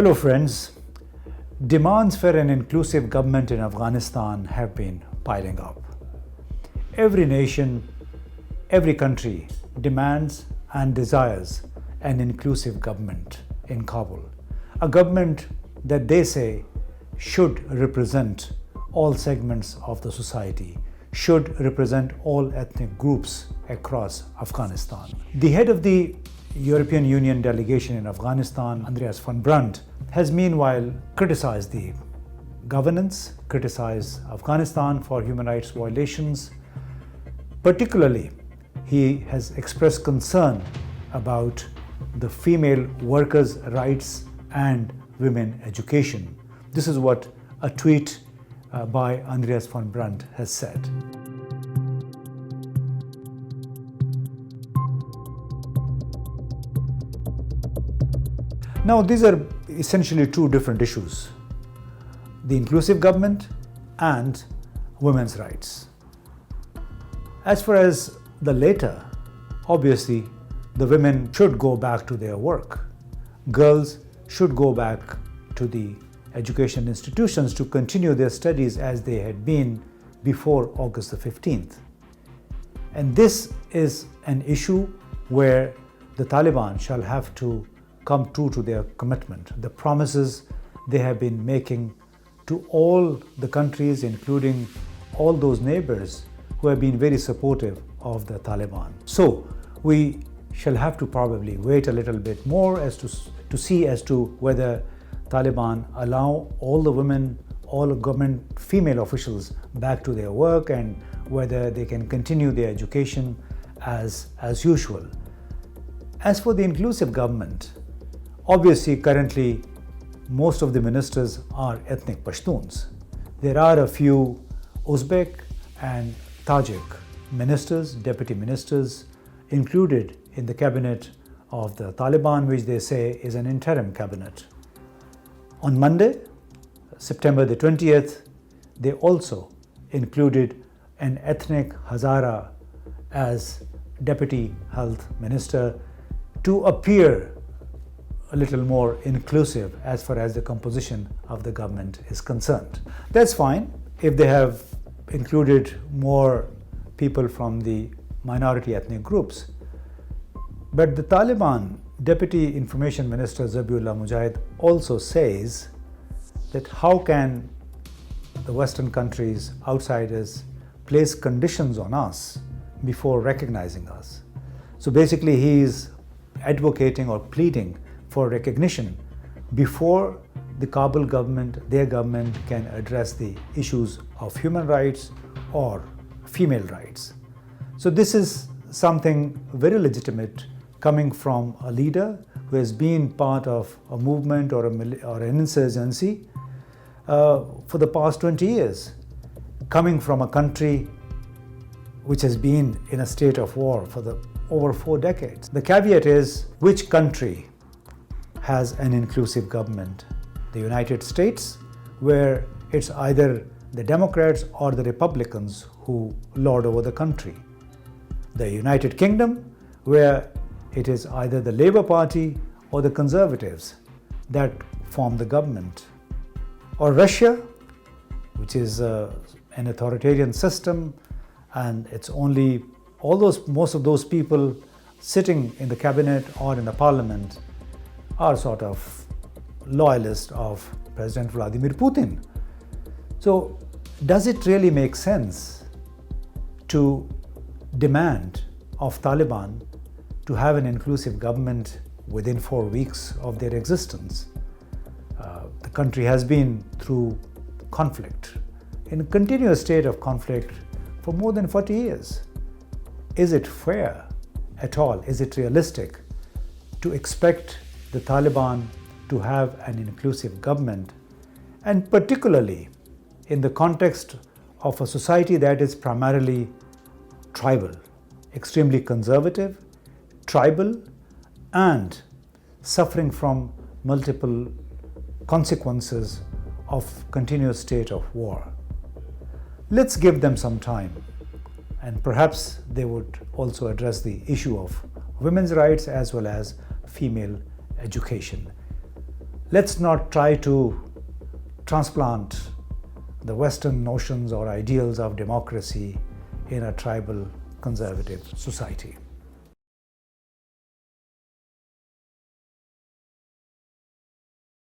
Hello friends. Demands for an inclusive government in Afghanistan have been piling up. Every nation, every country demands and desires an inclusive government in Kabul. A government that they say should represent all segments of the society, should represent all ethnic groups across Afghanistan. The head of the European Union delegation in Afghanistan, Andreas van Brandt, has meanwhile criticized the governance, criticized Afghanistan for human rights violations. Particularly, he has expressed concern about the female workers' rights and women education. This is what a tweet by Andreas van Brandt has said. Now, these are essentially two different issues: the inclusive government and women's rights. As far as the latter, obviously, the women should go back to their work. Girls should go back to the education institutions to continue their studies as they had been before August the 15th. And this is an issue where the Taliban shall have to come true to their commitment, the promises they have been making to all the countries, including all those neighbors who have been very supportive of the Taliban. So we shall have to probably wait a little bit more as to see as to whether Taliban allow all the women, all government female officials back to their work, and whether they can continue their education as usual. As for the inclusive government, obviously currently most of the ministers are ethnic Pashtuns. There are a few Uzbek and Tajik ministers, deputy ministers included in the cabinet of the Taliban, which they say is an interim cabinet. On Monday, September the 20th, they also included an ethnic Hazara as deputy health minister to appear a little more inclusive as far as the composition of the government is concerned. That's fine if they have included more people from the minority ethnic groups. But the Taliban Deputy Information Minister Zabiullah Mujahid also says that how can the Western countries, outsiders, place conditions on us before recognizing us? So basically he is advocating or pleading for recognition before the Kabul government, their government, can address the issues of human rights or female rights. So this is something very legitimate coming from a leader who has been part of a movement or an insurgency for the past 20 years, coming from a country which has been in a state of war for over 4 decades. The caveat is, which country has an inclusive government? The United States, where it's either the Democrats or the Republicans who lord over the country. The United Kingdom, where it is either the Labour Party or the Conservatives that form the government. Or Russia, which is an authoritarian system, and it's only most of those people sitting in the cabinet or in the parliament are sort of loyalists of President Vladimir Putin. So does it really make sense to demand of Taliban to have an inclusive government within 4 weeks of their existence? The country has been through conflict, in a continuous state of conflict for more than 40 years. Is it fair at all? Is it realistic to expect the Taliban to have an inclusive government, and particularly in the context of a society that is primarily tribal, extremely conservative, tribal, and suffering from multiple consequences of continuous state of war? Let's give them some time, and perhaps they would also address the issue of women's rights as well as female education. Let's not try to transplant the Western notions or ideals of democracy in a tribal conservative society.